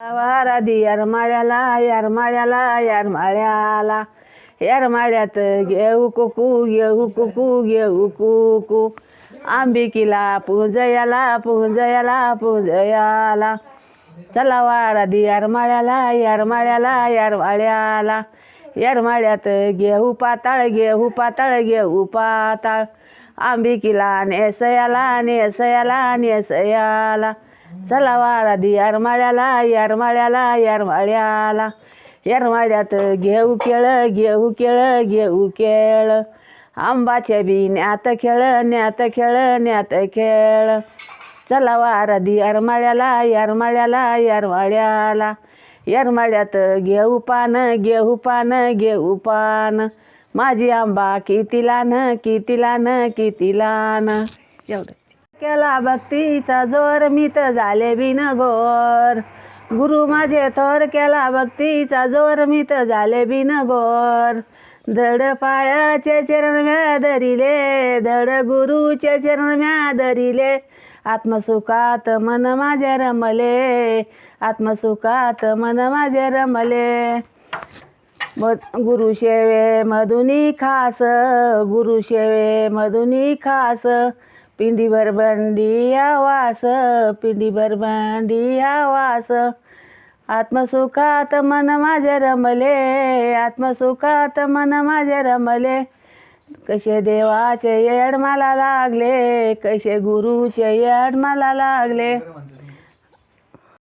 वारादी यारमाळ्याला यारमाळ्याला यारमाळ्याला यारमाळ्यात घेऊ कुकू घेऊ कुकू घेऊ कुकू आंबिकीला पूजयाला पूजयाला पूजयाला चला वारादी यारमाळ्याला यारमाळ्याला यारमाळ्याला यारमाळ्यात घेऊ पाताळ घेऊ पाताळ घेऊ पाताळ आंबिकीला नेसयाला नेसयाला नेसयाला चला वारादी यारमाळ्याला यारमाळ्याला यारमाळ्याला यारमाळ्यात घेऊ केळ घेऊ केळ घेऊ केळ आंबाच्या बी न्यात खेळ न्यात खेळ न्यात खेळ चला वारादी यारमाळ्याला यारमाळ्याला यारमाळ्याला यारमाळ्यात घेऊ पान घेऊ पान घेऊ पान माझी आंबा किती लान किती लान किती लान एवढं केला भक्तीचा जोर मी तर झाले बिनगोर गुरु माझे थोर केला भक्तीचा जोर मी तर झाले बिनगोर धड पायाचे चरण म्या धरिले धड गुरुचे चरण म्या धरिले आत्मसुखात मन माझे रमले आत्मसुखात मन माझे रमले गुरु शेवे मधुनी खास गुरु शेवे मधुनी खास पिंडीभर बंडी आवास पिंडीभर बंडी आवास आत्मसुखात मन माझे रमले आत्मसुखात मन माझे रमले कसे देवाचे येड मला लागले कसे गुरुचे येड मला लागले